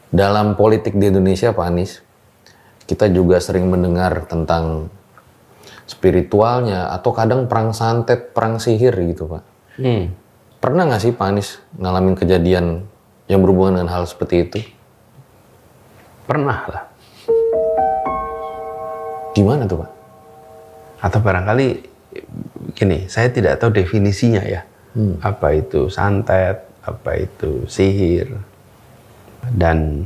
Dalam politik di Indonesia, Pak Anies, kita juga sering mendengar tentang spiritualnya atau kadang perang santet, perang sihir gitu, Pak. Pernah nggak sih Pak Anies ngalamin kejadian yang berhubungan dengan hal seperti itu? Pernah lah. Gimana tuh, Pak? Atau barangkali gini, saya tidak tahu definisinya ya. Apa itu santet, apa itu sihir. Dan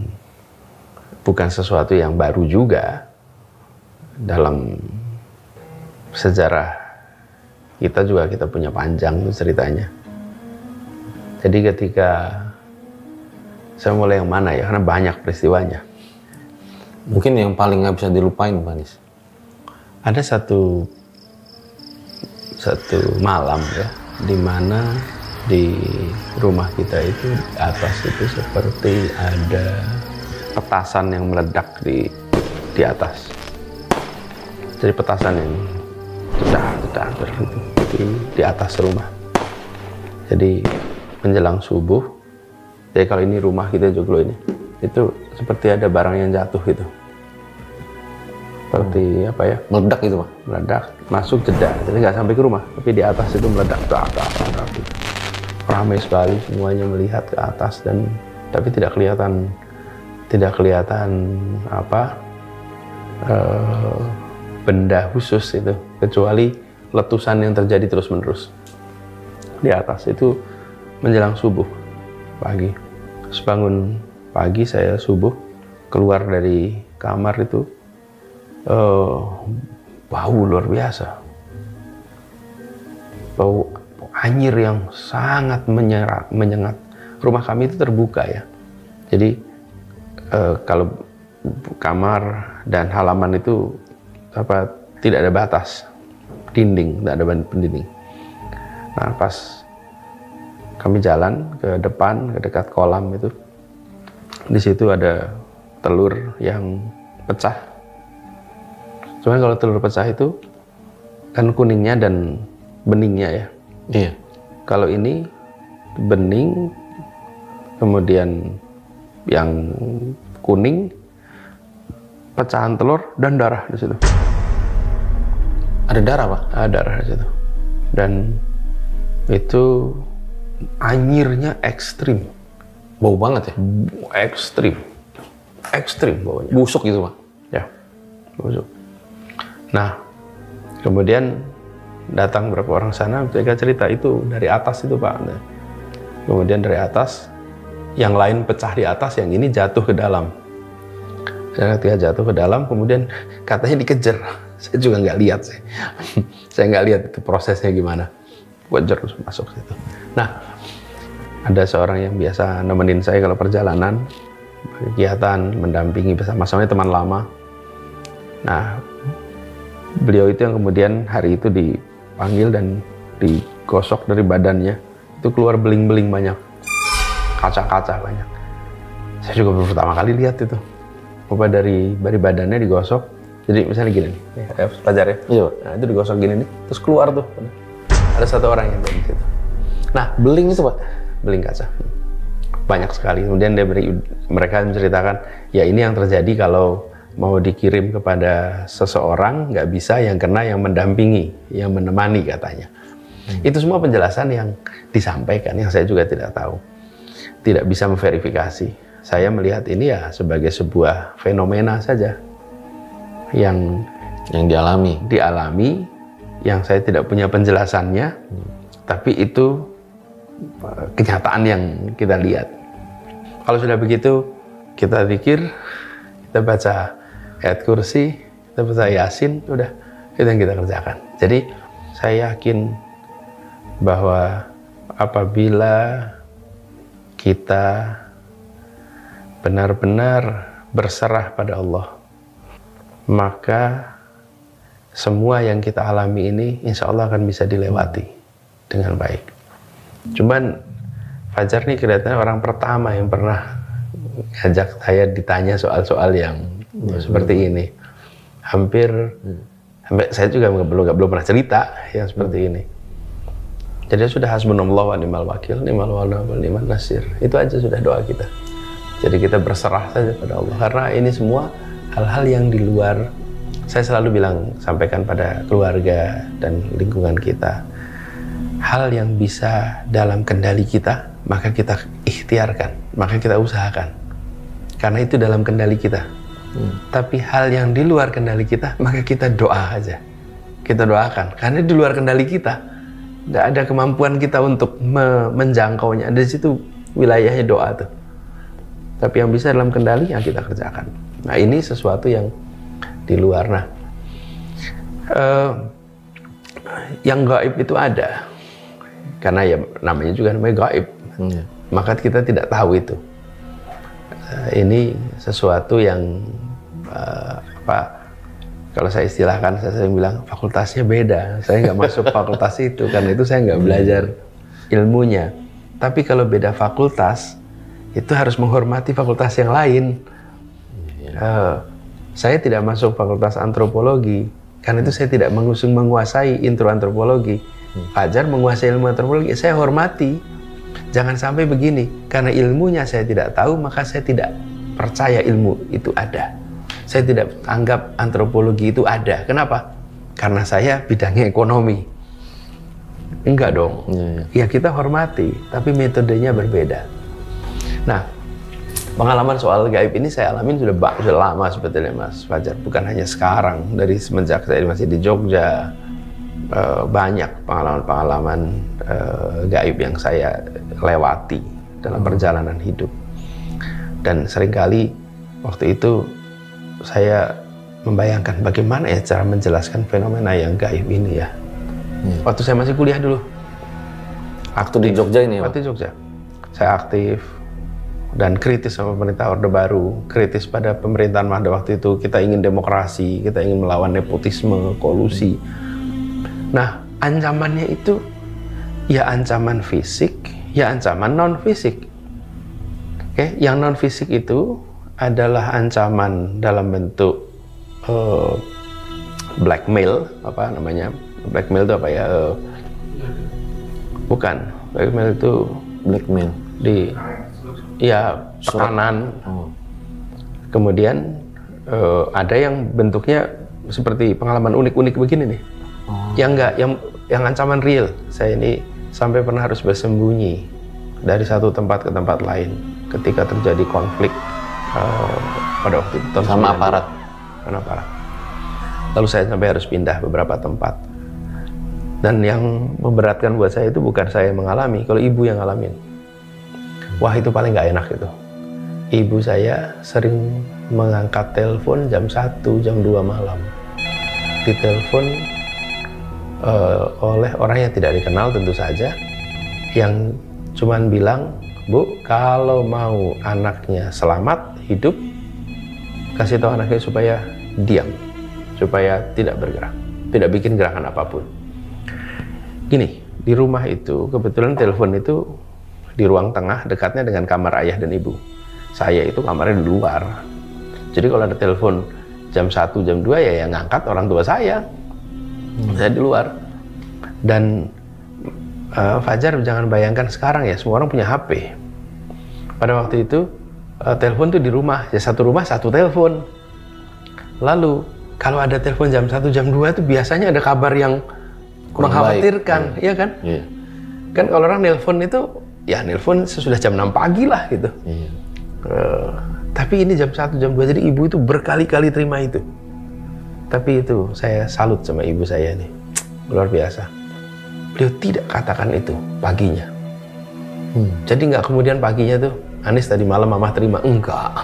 bukan sesuatu yang baru juga dalam sejarah kita juga kita punya panjang tuh ceritanya. Jadi ketika saya mulai yang mana ya, karena banyak peristiwanya. Mungkin yang paling nggak bisa dilupain, Pak Anies. Ada satu malam ya, di mana di rumah kita itu di atas itu seperti ada petasan yang meledak di atas. Jadi petasan yang jedar gitu di atas rumah. Jadi menjelang subuh, jadi kalau ini rumah kita Joglo ini, itu seperti ada barang yang jatuh gitu. Seperti apa ya? Meledak gitu, Pak? Meledak, masuk jeda, jadi nggak sampai ke rumah, tapi di atas itu meledak, gitu. Ramai sekali semuanya melihat ke atas dan tapi tidak kelihatan apa benda khusus itu, kecuali letusan yang terjadi terus-menerus di atas itu menjelang subuh pagi. Terus bangun pagi saya subuh keluar dari kamar itu bau luar biasa, bau anyir yang sangat menyengat. Rumah kami itu terbuka ya, jadi kalau kamar dan halaman itu apa tidak ada batas dinding, tidak ada pendinding. Nah pas kami jalan ke depan, ke dekat kolam itu, di situ ada telur yang pecah. Cuman kalau telur pecah itu kan kuningnya dan beningnya ya. Iya. Kalau ini bening, kemudian yang kuning, pecahan telur dan darah di situ. Ada darah, Pak? Ada darah di situ. Dan itu anyirnya ekstrim. Bau banget ya? Ekstrim baunya. Busuk gitu, Pak? Ya, busuk. Nah, kemudian datang beberapa orang sana, mereka cerita itu dari atas itu, Pak. Nah, kemudian dari atas, yang lain pecah di atas, yang ini jatuh ke dalam. Saya ketika jatuh ke dalam, kemudian katanya dikejar. Saya juga nggak lihat sih. Saya nggak lihat itu prosesnya gimana. Kejar terus masuk situ. Nah, ada seorang yang biasa nemenin saya kalau perjalanan, kegiatan, mendampingi bersama-sama teman lama. Nah, beliau itu yang kemudian hari itu dipanggil dan digosok dari badannya. Itu keluar beling-beling banyak. Kaca-kaca banyak. Saya juga baru pertama kali lihat itu. Apa dari badannya digosok. Jadi misalnya gini nih, pelajar ya. Iya. Nah, itu digosok gini nih, terus keluar tuh. Ada satu orang yang di situ. Nah, Beling itu, Pak? beling kaca. Banyak sekali. Kemudian mereka menceritakan, ya ini yang terjadi kalau mau dikirim kepada seseorang, nggak bisa yang kena yang mendampingi, yang menemani katanya. Itu semua penjelasan yang disampaikan, yang saya juga tidak tahu. Tidak bisa memverifikasi. Saya melihat ini ya sebagai sebuah fenomena saja. Yang dialami, yang saya tidak punya penjelasannya, tapi itu kenyataan yang kita lihat. Kalau sudah begitu, kita pikir, kita baca ayat kursi, kita baca Yasin, udah itu yang kita kerjakan. Jadi saya yakin bahwa apabila kita benar-benar berserah pada Allah, maka semua yang kita alami ini insya Allah akan bisa dilewati dengan baik. Cuman Fajar nih kelihatannya orang pertama yang pernah ngajak saya ditanya soal-soal yang seperti ini. Hampir saya juga belum pernah cerita yang seperti ini. Jadi sudah hasbunallah wa ni'mal wakil, ni'mal wala wa ni'mal nasir. Itu aja sudah doa kita. Jadi kita berserah saja pada Allah, karena ini semua hal-hal yang di luar. Saya selalu bilang, sampaikan pada keluarga dan lingkungan kita, hal yang bisa dalam kendali kita, maka kita ikhtiarkan, maka kita usahakan, karena itu dalam kendali kita. Tapi hal yang di luar kendali kita, maka kita doa aja, kita doakan, karena di luar kendali kita. Nggak ada kemampuan kita untuk menjangkaunya. Di situ wilayahnya doa tuh. Tapi yang bisa dalam kendali yang kita kerjakan. Nah, ini sesuatu yang di luar. Nah, yang gaib itu ada, karena ya namanya juga namanya gaib. Maka kita tidak tahu itu. Ini sesuatu yang kalau saya istilahkan, saya sering bilang fakultasnya beda. Saya nggak masuk fakultas itu, karena itu saya nggak belajar ilmunya. Tapi kalau beda fakultas, itu harus menghormati fakultas yang lain. Saya tidak masuk fakultas antropologi, karena itu saya tidak menguasai intro antropologi. Fajar menguasai ilmu antropologi, saya hormati. Jangan sampai begini, karena ilmunya saya tidak tahu, maka saya tidak percaya ilmu itu ada. Saya tidak anggap antropologi itu ada. Kenapa? Karena saya bidangnya ekonomi. Enggak dong. Ya kita hormati, tapi metodenya berbeda. Nah, pengalaman soal gaib ini saya alamin sudah lama sebetulnya, Mas Fajar. Bukan hanya sekarang, dari semenjak saya masih di Jogja, banyak pengalaman-pengalaman gaib yang saya lewati dalam perjalanan hidup. Dan seringkali waktu itu saya membayangkan bagaimana ya cara menjelaskan fenomena yang gaib ini ya. Waktu saya masih kuliah dulu. Waktu di Jogja ini ya? Waktu di Jogja. Saya aktif dan kritis sama pemerintah Orde Baru, kritis pada pemerintahan pada waktu itu. Kita ingin demokrasi, kita ingin melawan nepotisme, kolusi. Nah, ancamannya itu ya ancaman fisik, ya ancaman non-fisik. Oke, yang non-fisik itu adalah ancaman dalam bentuk blackmail, apa namanya? Blackmail itu apa ya? Bukan, blackmail itu tekanan. Kemudian ada yang bentuknya seperti pengalaman unik-unik begini nih. Yang ancaman real. Saya ini sampai pernah harus bersembunyi dari satu tempat ke tempat lain ketika terjadi konflik pada waktu itu sama aparat. Lalu saya sampai harus pindah beberapa tempat. Dan yang memberatkan buat saya itu bukan saya yang mengalami, kalau ibu yang ngalamin. Wah, itu paling nggak enak itu. Ibu saya sering mengangkat telepon jam 1, jam 2 malam. Ditelepon oleh orang yang tidak dikenal tentu saja, yang cuman bilang, "Bu, kalau mau anaknya selamat, hidup, kasih tahu anaknya supaya diam, supaya tidak bergerak, tidak bikin gerakan apapun." Gini, di rumah itu kebetulan telepon itu di ruang tengah, dekatnya dengan kamar ayah dan ibu. Saya itu kamarnya di luar. Jadi kalau ada telepon jam 1, jam 2 ya yang ngangkat orang tua saya. Saya di luar. Dan Fajar jangan bayangkan sekarang ya, semua orang punya HP. Pada waktu itu telepon tuh di rumah, ya satu rumah satu telepon. Lalu kalau ada telepon jam 1, jam 2 itu biasanya ada kabar yang mengkhawatirkan, ya kan? Yeah. Kan kalau orang nelpon itu, ya nelpon sesudah jam 6 pagi lah gitu. Yeah. Tapi ini jam 1, jam 2, jadi ibu itu berkali-kali terima itu. Tapi itu saya salut sama ibu saya nih, luar biasa. Beliau tidak katakan itu paginya. Jadi nggak kemudian paginya tuh, Anis tadi malam mama terima, enggak.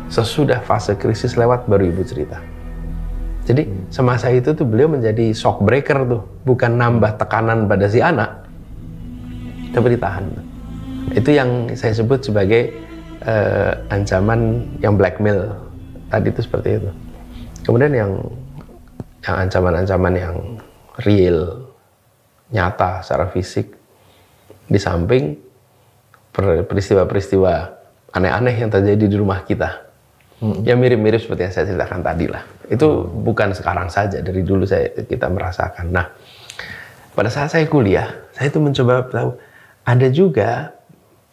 Sesudah fase krisis lewat baru ibu cerita. Jadi semasa itu tuh beliau menjadi shock breaker tuh, bukan nambah tekanan pada si anak, tapi ditahan. Itu yang saya sebut sebagai ancaman yang blackmail tadi itu seperti itu. Kemudian yang ancaman-ancaman yang real, nyata secara fisik, di samping peristiwa-peristiwa aneh-aneh yang terjadi di rumah kita. Ya mirip-mirip seperti yang saya ceritakan tadi lah. Itu bukan sekarang saja, dari dulu kita merasakan. Nah, pada saat saya kuliah, saya itu mencoba tahu, ada juga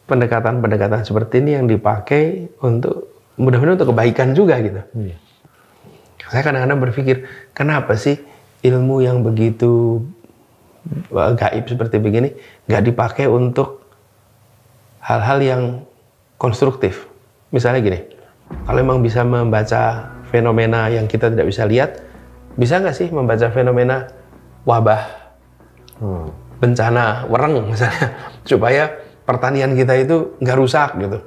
pendekatan-pendekatan seperti ini yang dipakai untuk mudah-mudahan untuk kebaikan juga gitu. Saya kadang-kadang berpikir, kenapa sih ilmu yang begitu gaib seperti begini nggak dipakai untuk hal-hal yang konstruktif? Misalnya gini, kalau memang bisa membaca fenomena yang kita tidak bisa lihat, bisa nggak sih membaca fenomena wabah, bencana, wereng misalnya, supaya pertanian kita itu nggak rusak gitu.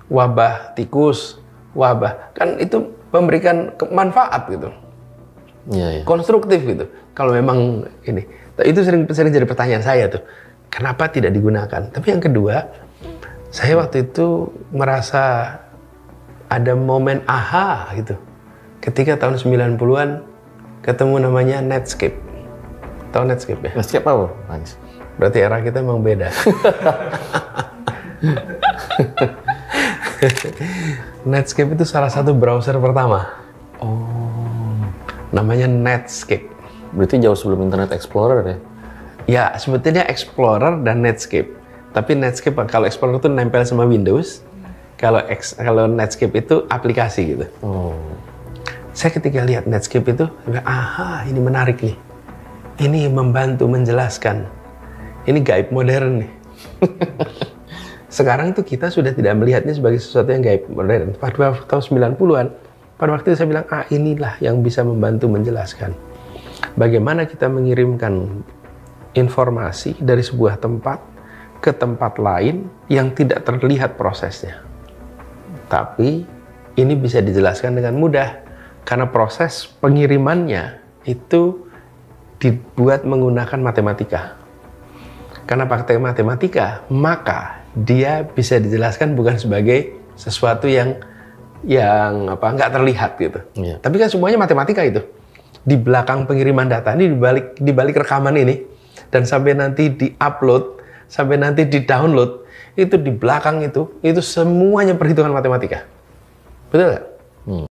Wabah tikus, wabah, kan itu memberikan manfaat gitu, konstruktif gitu. Kalau memang ini, itu sering jadi pertanyaan saya tuh, kenapa tidak digunakan? Tapi yang kedua, saya waktu itu merasa ada momen aha gitu. Ketika tahun 90-an ketemu namanya Netscape. Tahu Netscape ya? Netscape apa? Berarti era kita emang beda. Netscape itu salah satu browser pertama. Namanya Netscape. Berarti jauh sebelum Internet Explorer ya? Ya, sebetulnya Explorer dan Netscape. Tapi Netscape, kalau Explorer itu nempel sama Windows. Kalau Netscape itu aplikasi gitu. Saya ketika lihat Netscape itu, aha, ini menarik nih. Ini membantu menjelaskan. Ini gaib modern nih. Sekarang itu kita sudah tidak melihatnya sebagai sesuatu yang gaib modern. Pada tahun 90-an, pada waktu itu saya bilang, inilah yang bisa membantu menjelaskan. Bagaimana kita mengirimkan informasi dari sebuah tempat ke tempat lain yang tidak terlihat prosesnya. Tapi ini bisa dijelaskan dengan mudah karena proses pengirimannya itu dibuat menggunakan matematika. Karena pakai matematika, maka dia bisa dijelaskan bukan sebagai sesuatu yang nggak terlihat gitu. Tapi kan semuanya matematika itu. Di belakang pengiriman data ini, di balik rekaman ini, dan sampai nanti di-upload, sampai nanti di-download, itu di belakang itu semuanya perhitungan matematika. Betul nggak?